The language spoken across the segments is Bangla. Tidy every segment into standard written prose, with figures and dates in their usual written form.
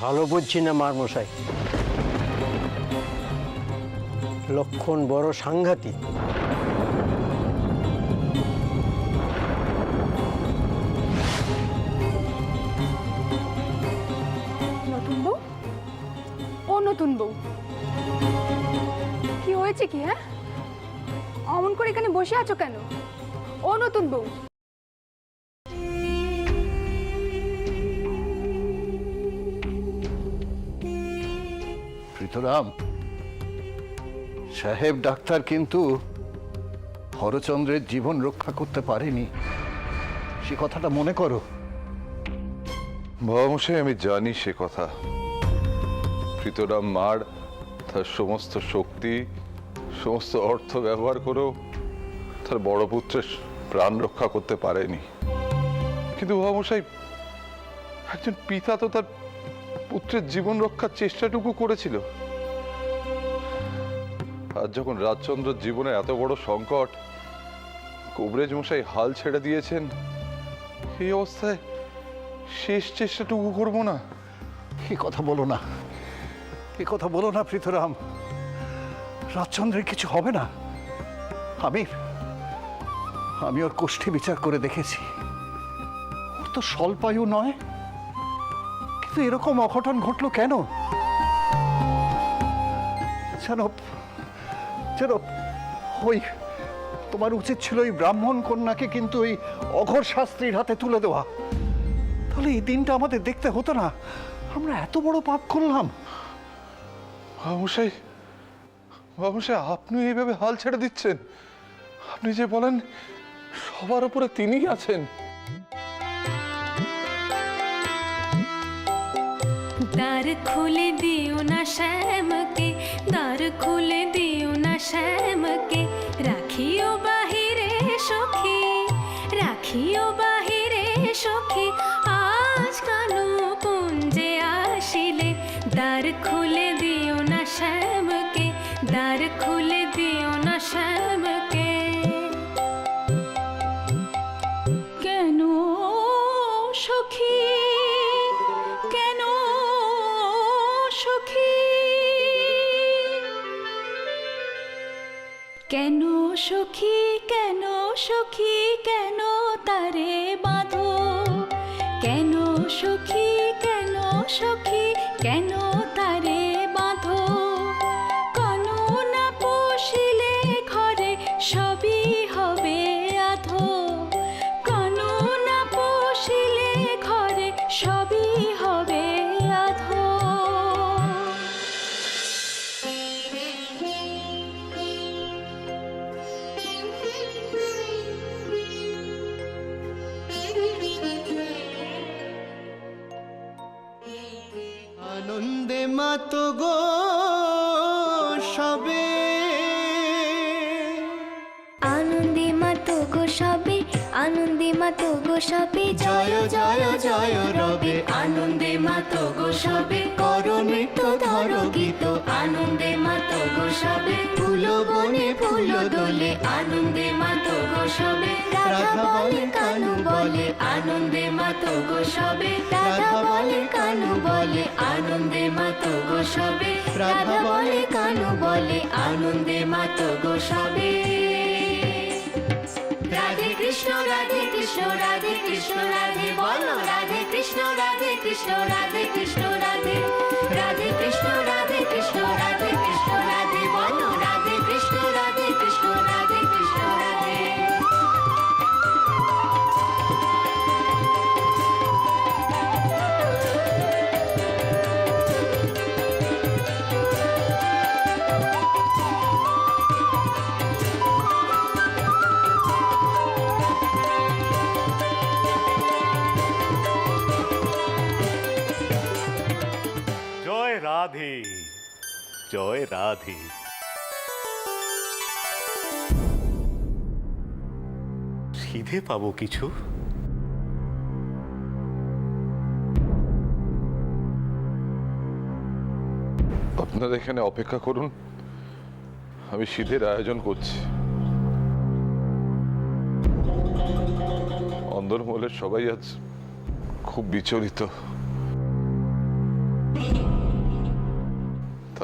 ভালো বুঝছি না মার মশাই, লক্ষণ বড় সাংঘাতিক। নতুন বউ, ও নতুন বউ, কি হয়েছে কি? হ্যাঁ, অমন করে এখানে বসে আছো কেন? ও নতুন বউ, প্রীতরাম সাহেব ডাক্তার কিন্তু হরচন্দ্রের জীবন রক্ষা করতে পারেনি, সে কথাটা মনে করো। বাবামশাই, আমি জানি সে কথা। প্রীতরাম মার তার সমস্ত শক্তি, সমস্ত অর্থ ব্যবহার করেও তার বড় পুত্রের প্রাণ রক্ষা করতে পারেনি। কিন্তু বাবামশাই, একজন পিতা তো তার পুত্রের জীবন রক্ষার চেষ্টাটুকু করেছিল। আজ যখন রাজচন্দ্রের জীবনে এত বড় সংকট, কবরেজ মশাই হাল ছেড়ে দিয়েছেন, এই অবস্থায় শেষ চেষ্টাটুকু করবো না? এ কথা বলো না, এ কথা বলো না প্রীতরাম। রাজচন্দ্রের কিছু হবে না। আমি ওর কোষ্ঠী বিচার করে দেখেছি, ওর তো স্বল্পায়ু নয়, কিন্তু এরকম অঘটন ঘটলো কেন? যেন ওই তোমার উচিত ছিল ওই ব্রাহ্মণ কন্যাকে কিন্তু ওই অঘোর শাস্ত্রীর হাতে তুলে দেওয়া, তাহলে এই দিনটা আমাদের দেখতে হতো না। আমরা এত বড় পাপ করলাম। বাবামশাই, বাবামশাই, আপনি এইভাবে হাল ছেড়ে দিচ্ছেন? আপনি যে বলেন সবার উপরে তিনিই আছেন। দ্বার খুলে দিও না শ্যামকে, দ্বার খুলে দিও না শ্যামকে, রাখিও বাহিরে সখী, রাখিও বাহিরে সখী, আজ কানু কুঞ্জে আসিলে। দ্বার খুলে দিও না শ্যামকে, দ্বার খুলে দিও না শ্যামকে। কেন সখী, কেন সখী, কেন সখী, কেন সখী, কেন তারে বাঁধো? কেন সখী, কেন সখী, কেন তারে বাঁধো? কানু না পশিলে ঘরে সবই হবে আধো, কানু না পশিলে ঘরে সবই হবে আধো। আনন্দে মাতো গো সবে, আনন্দে মাতো গো সবে, আনন্দে মাতো গো সবে, জয় জয় জয় রবে। আনন্দে মাতো গো সবে, করো নৃত্য ধরো গীত, আনন্দে মাতো গো সবে, ফুল বনে ফুল দোলে। আনন্দে মাতো গো সবে, রাধা বলে কানু বলে, আনন্দে মাতো গো সবে, রাধা বলে কানু বলে, আনন্দে মাতো গো সবে, রাধা বলে কানু বলে, আনন্দে মাতো গো সবে। রাধে কৃষ্ণ, রাধে কৃষ্ণ, রাধে কৃষ্ণ, রাধে বলো রাধে কৃষ্ণ, রাধে কৃষ্ণ, রাধে কৃষ্ণ, রাধে, রাধে কৃষ্ণ, রাধে কৃষ্ণ, রাধে কৃষ্ণ, রাধে বলো রাধে কৃষ্ণ, রাধে কৃষ্ণ, রাধে কৃষ্ণ, রাধে। জয় রাধে, জয় রাধে। খিদে পাবো কিছু? আপনারা এখানে অপেক্ষা করুন, আমি সিধের আয়োজন করছি। অন্দরমহলের সবাই আজ খুব বিচলিত।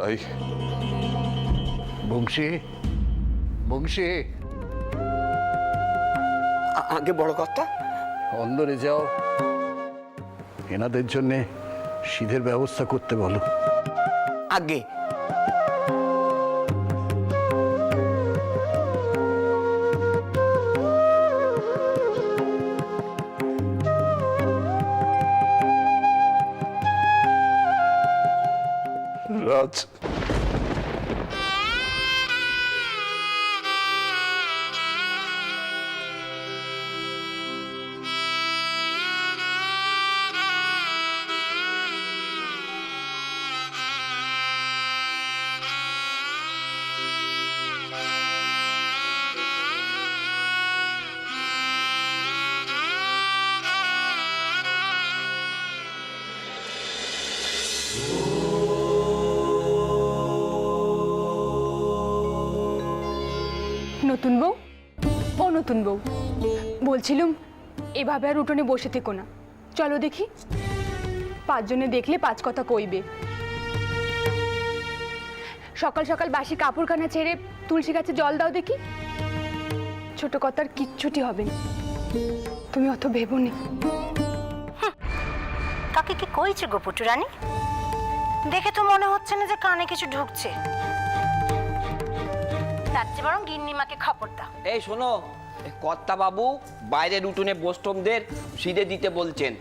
তাই বংশী, বংশী, আগে বড় কথা, অন্দরে যাও, এনাদের জন্যে সিধের ব্যবস্থা করতে বলো। আগে রাজ, নতুন বউ, ও নতুন বউ, বলছিলুম এভাবে আর উঠোনে বসে থেকো না, চলো দেখি। পাঁচজনে দেখলে পাঁচ কথা কইবে। সকাল সকাল বাসি কাপড়খানা ছেড়ে তুলসী গাছে জল দাও দেখি। ছোট কথার কিচ্ছুটি হবে না, তুমি অত ভেবো নি। কাকে কি কইছে গো পুটুরানী? দেখে তো মনে হচ্ছে না যে কানে কিছু ঢুকছে। তার চেয়ে বরং গিন্নিমাকে খবর দাও। এই শোনো, কর্তা বাবু বাইরের উঠোনে বৈষ্ণবদের সিধে দিতে বলছেন,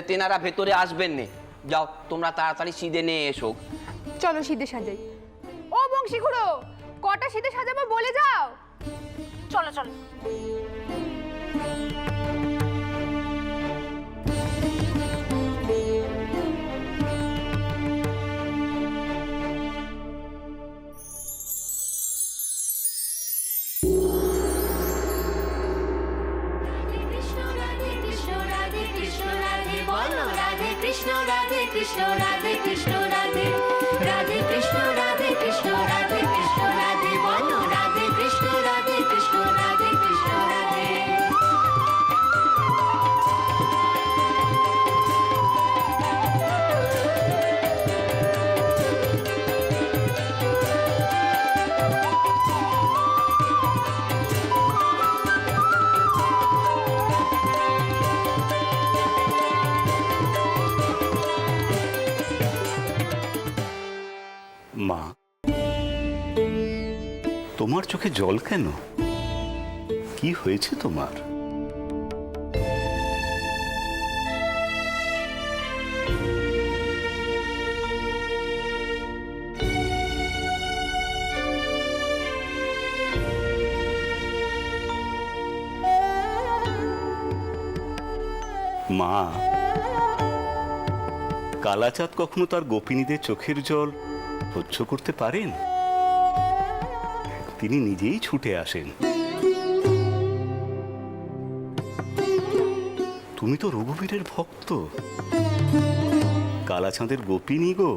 তেনারা ভেতরে আসবেন না। যাও তোমরা তাড়াতাড়ি সিধে নিয়ে এসো। চলো শীতে সাজাই। ও বংশী খুড়ো, কটা শীতে সাজাবো বলে যাও। চলো চলো। কৃষ্ণ রাধে কৃষ্ণ রাধে কৃষ্ণ রাধে বলো রাধে কৃষ্ণ রাধে কৃষ্ণ রাধে কৃষ্ণ রাধে রাধে কৃষ্ণ রাধে কৃষ্ণ রাধে কৃষ্ণ রাধে বলো রাধে কৃষ্ণ রাধে কৃষ্ণ রাধে কৃষ্ণ রাধে মা, তোমার চোখে জল কেন? কি হয়েছে তোমার? মা, কালাচাঁদ কখনো তার গোপিনীদের চোখের জল সহ্য করতে পারেন? তিনি নিজেই ছুটে আসেন। তুমি তো রঘুবীরের ভক্ত, কালাচাঁদের গোপিনী গো।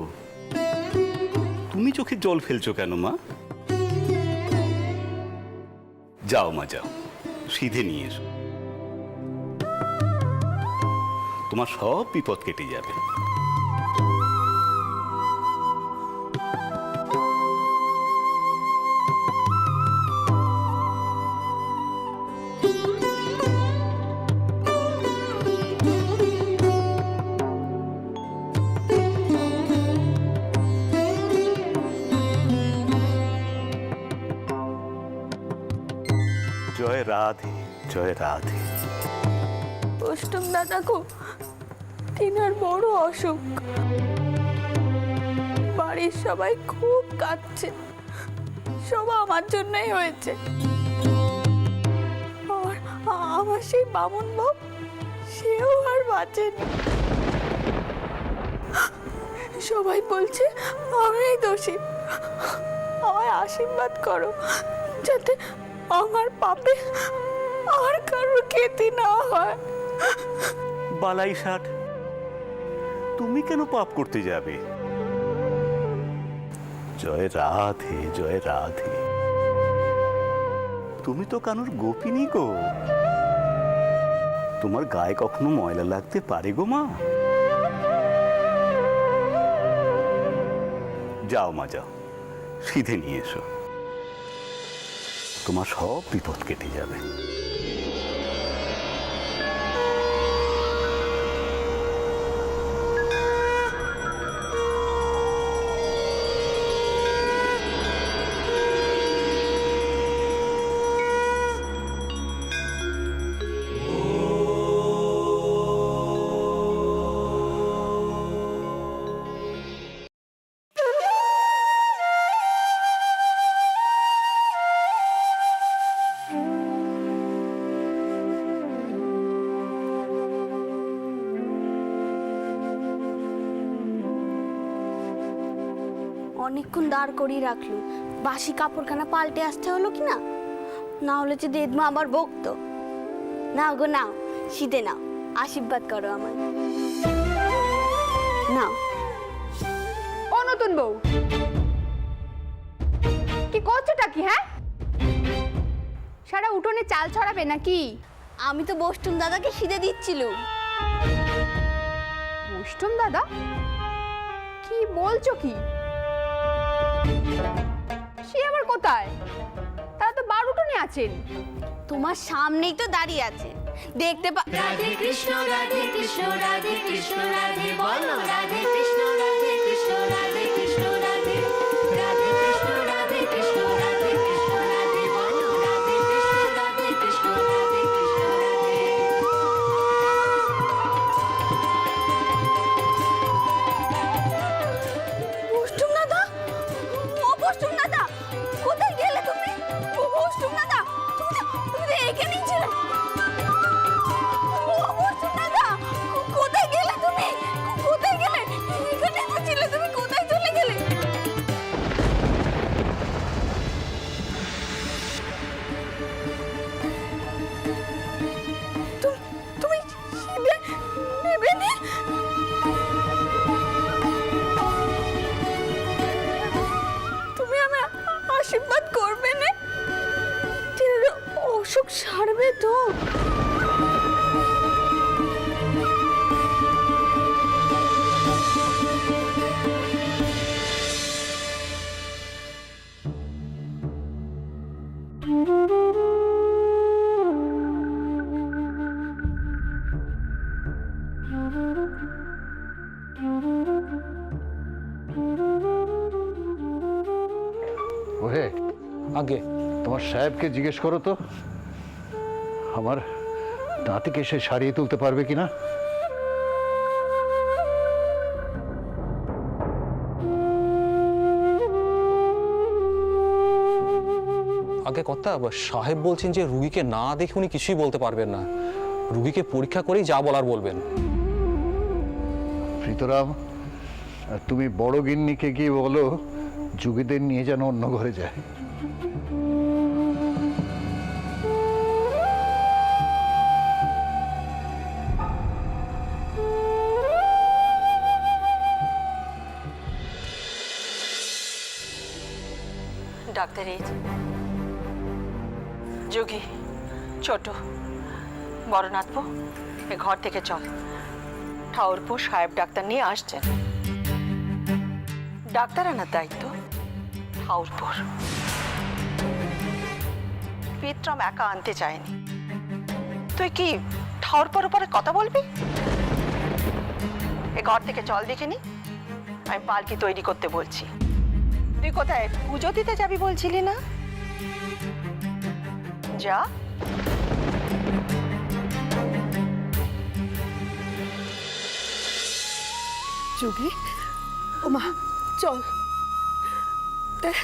তুমি চোখের জল ফেলছো কেন মা? যাও মা, যাও, সিধে নিয়ে এসো, তোমার সব বিপদ কেটে যাবে। জয় রাধে, জয় রাধে। অষ্টম দাদা গো, তিনার বড় অসুখ, বাড়ির সবাই খুব কাঁদছে। সব আমার জন্যই হয়েছে। আর আমার সেই বামুন বউ, সেও আর বাঁচেনি। সবাই বলছে আমিই দোষী। আমায় আশীর্বাদ করো যাতে আমার পাপে আর কারোর ক্ষতি না হয়। বালাই ষাট, তুমি কেন পাপ করতে যাবে? জয় রাধে, জয় রাধে। তুমি তো কানুর গোপিনী গো, তোমার গায়ে কখনো ময়লা লাগতে পারে গো মা? যাও মা যাও, সিধে নিয়ে এসো, তোমার সব বিপদ কেটে যাবে। অনেকক্ষণ দাঁড় করিয়ে রাখলো, বাসি কাপড়খানা পাল্টে আসতে হলো কি না, না হলে যে দেদমা আবার বকতো। নাও গো নাও, শীতে নাও, আশীর্বাদ করো আমার। নাও। ও নতুন বউ, কি করছোটা কি? হ্যাঁ, সারা উঠোনে চাল ছড়াবে নাকি? আমি তো বষ্টুম দাদাকে শীতে দিচ্ছিলুম। অষ্টম দাদা? কি বলছো কি? সে আবার কোথায়? তারা তো বার উঠোনে আছেন। তোমার সামনেই তো দাঁড়িয়ে আছে, দেখতে রাধে কৃষ্ণ রাধে কৃষ্ণ রাধে কৃষ্ণ রাধে বলো রাধে কৃষ্ণ রাধে কৃষ্ণ রাধে কৃষ্ণ রাধে রাধে কৃষ্ণ রাধে কৃষ্ণ রাধে কৃষ্ণ রাধে বলো রাধে কৃষ্ণ রাধে কৃষ্ণ রাধে কৃষ্ণ রাধে। বষ্টুম দাদা, ও বষ্টুম দাদা, কোথায় গেলে তুমি? ও বষ্টুম দাদা, তুমি তো এখানেই ছিলে। ও বষ্টুম দাদা, কোথায় গেলে তুমি? কোথায় গেলে? এখানেই তো ছিলে, তুমি কোথায় চলে গেলে? তুমি শীতে নেবে নি? তুমি আমার আশীর্বাদ করবে না? অসুখ সারবে তো? ওহে, আগে তোমার সাহেবকে জিজ্ঞেস করো তো আমার দাঁতিকে সে সারিয়ে তুলতে পারবে কিনা। আগে কথা, সাহেব বলছেন যে রুগীকে না দেখে উনি কিছুই বলতে পারবেন না, রুগীকে পরীক্ষা করেই যা বলার বলবেন। প্রীতরাম, তুমি বড় গিন্নিকে গিয়ে বলো যুগীদের নিয়ে যেন অন্য ঘরে যায়। ডাক্তার এই যোগী, ছোট বড় নাথপো, এ ঘর থেকে চল। ঠাউরপো সাহেব ডাক্তার নিয়ে আসছেন। ডাক্তার আনার দায়িত্ব ঠাউরপোর। বিক্রম একা আনতে চায়নি। তুই কি ঠাউরপোর উপরে কথা বলবি? এ ঘর থেকে চল, দেখে নি। আমি পালকি তৈরি করতে বলছি। তুই কোথায় পুজো দিতে যাবি বলছিলি না? যা। যোগী, ওমা চল, দেখ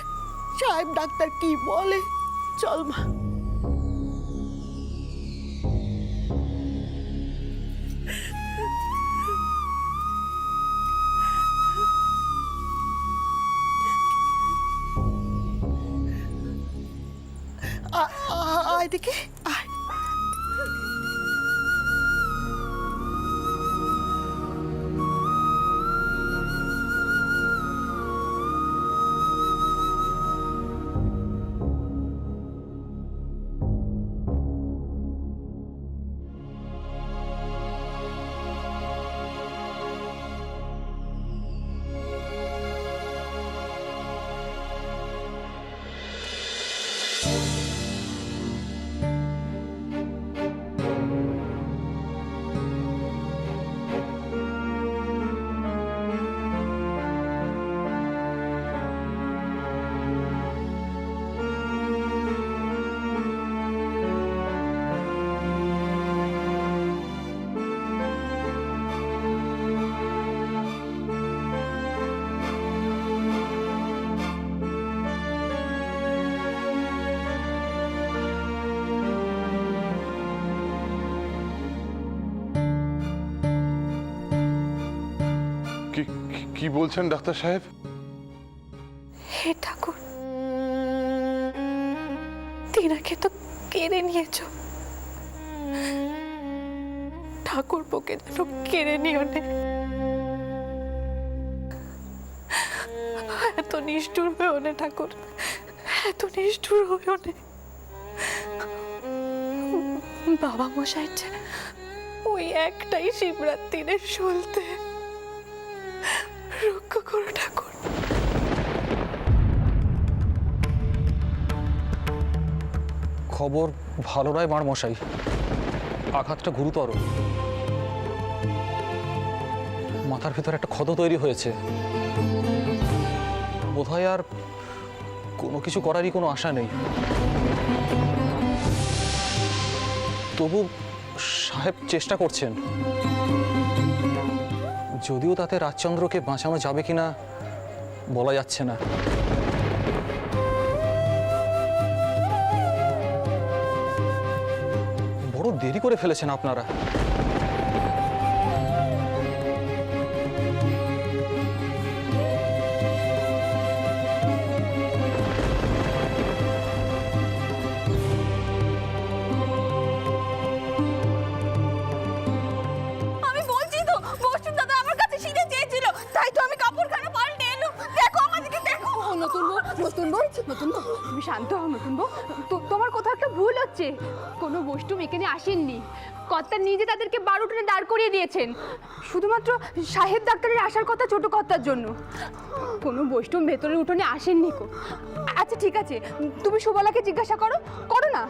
সাহেব ডাক্তার কি বলে, চল মা। আয় দেখে, আয়। কি বলছেন ডাক্তার সাহেব? হে ঠাকুর, তিনাকে তো কেড়ে নিয়েছ, ঠাকুর পোকে যেন কেড়ে নিও নে। এত নিষ্ঠুর হয়েও নে ঠাকুর, এত নিষ্ঠুর হয়েও নে। বাবা মশাই ওই একটাই শিবরাত্রির সলতে রক্ষা করো ঠাকুর। খবর ভালো নয় মার মশাই, আঘাতটা গুরুতর। মাথার ভিতরে একটা ক্ষত তৈরি হয়েছে, বোধহয় আর কোনো কিছু করারই কোনো আশা নেই। তবু সাহেব চেষ্টা করছেন, যদিও তাতে রাজচন্দ্রকে বাঁচানো যাবে কিনা বলা যাচ্ছে না। বড় দেরি করে ফেলেছেন আপনারা। আমি বলছি তো, বসুন দাদা আমার কাছে সিঁড়ে চেয়েছিল, তাই তো আমি কাপড়খানা পাল্টে এলো। দেখো আমাদেরকে, দেখো। নতুন বউ, তুমি শান্ত হও নতুন বউ। তোমার কোথাও একটা ভুল হচ্ছে। কোনো বৈষ্ণব এখানে আসেননি, কর্তা নিজে তাদেরকে 12 টনে দাঁড় করিয়ে দিয়েছেন, শুধুমাত্র সাহেব ডাক্তারের আসার কথা ছোট কর্তার জন্য। কোনো বৈষ্ণব ভেতরের উঠোনে আসেননি কো। আচ্ছা ঠিক আছে, তুমি সুবলাকে জিজ্ঞাসা করো, করো না।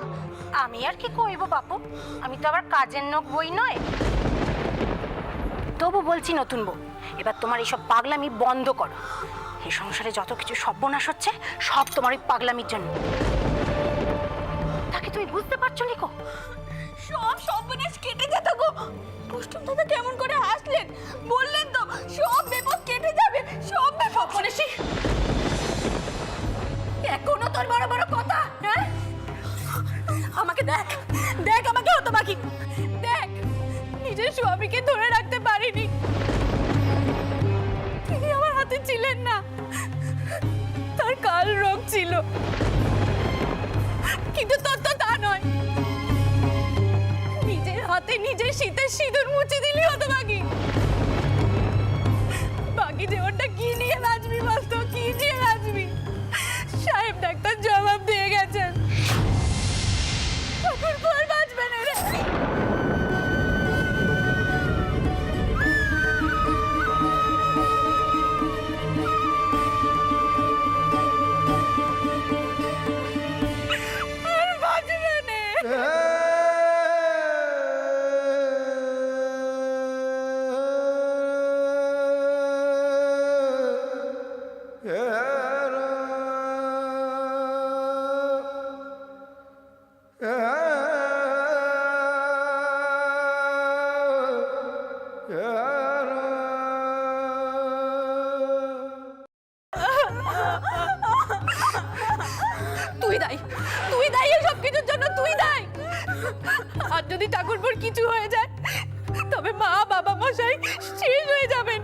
আমি আর কি কইব বাপু, আমি তো আবার কাজের নোক বই নয়। তবু বলছি নতুন বউ, এবার তোমার এইসব পাগলামি বন্ধ করো। এই সংসারে যত কিছু সর্বনাশ হচ্ছে সব তোমার ওই পাগলামির জন্য। তাকে তুমি বুঝতে পারছো নিকো? সব সর্বনাশ কেটে যেত গো। বৈষ্ণব দাদা কেমন করে হাসলেন, বললেন তো সব বিপদ কেটে যাবে, সব বিপদ। বলেছি এখনো তোর বড় বড় কথা, হ্যাঁ? আমাকে দেখ, দেখ আমাকে হতবাকি দেখ। নিজের স্বামীকে ধরে রাখতে পারিনি, তিনি আমার হাতে ছিলেন না, তার কাল রোগ ছিল। কিন্তু তোর তো তা নয়, নিজের হাতে নিজের শীতের সিঁদুর মুছে দিলি হতবাকি। বাকি জীবনটা কি নিয়ে বাঁচবি বলতো, কি নিয়ে বাঁচবি? সাহেব ডাক্তার জবাব দিয়ে গেছেন, ঠাকুর পর বাঁচবে না রে। আর বাঁচবে না। তুই দায়ী, তুই দায়ী এই সব কিছুর জন্য, তুই দায়ী। আর যদি ঠাকুরপুর কিছু হয়ে যায় তবে মা বাবা মশাই শেষ হয়ে যাবেন,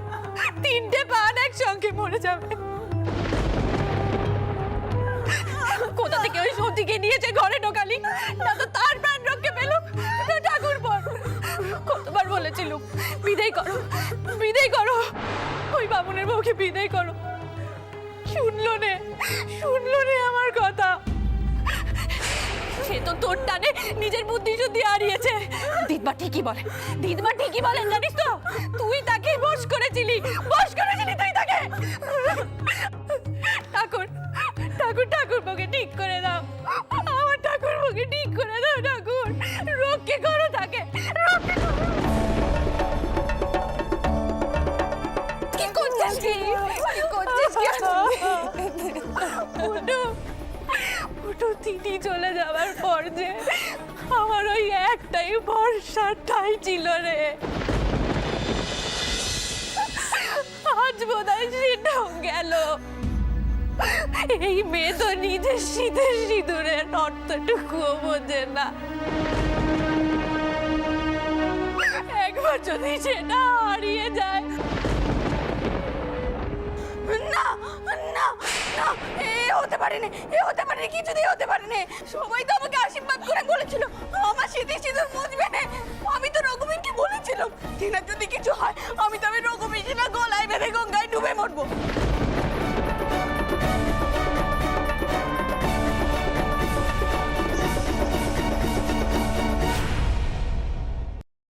3টে প্রাণ একসঙ্গে মরে যাবে। কোথা থেকে ওই সতীকে নিয়েছে ঘরে ঢোকালি, না তো তার প্রাণ রক্ষে পেল না ঠাকুরপুর। কতবার বলেছিলুম বিদায় করো, বিদায় করো, ওই বামুনের বউকে বিদায় করো। শুনলো নে আমার কথা। সে তো তোর টানে নিজের বুদ্ধি শুদ্ধি হারিয়েছে। দিদমা ঠিকই বলেন জানিস তো, তুই তাকে বশ করেছিলি তুই তাকে। ঠাকুর বউকে ঠিক করে দাও, আমার ঠাকুর বউকে ঠিক করে দাও। ঠাকুর রক্ষে করো তাকে, রক্ষে করো। কি করছিস কি উঠো, তিনি চলে যাওয়ার পর যে আমার ওই একটাই ভরসাটাই ছিল রে, আজ বোধহয় সেটাও গেল। এই মেয়ে তো নিজের শীতের সিঁদুরের অর্থটুকুও বোঝে না। একবার যদি সেটা হারিয়ে যায় না না না, এ হতে পারে না, এ হতে পারে না, কিছুতেই হতে পারে না। সবাই তো আমাকে আশীর্বাদ করে বলেছিল আমার সিঁথি সিঁদুর মুছবে না। আমি তো রঘুবীরকে বলেছিলাম, টিনার যদি কিছু হয় আমি তবে রঘুবীর গলায় বেঁধে গঙ্গায় ডুবে মরবো।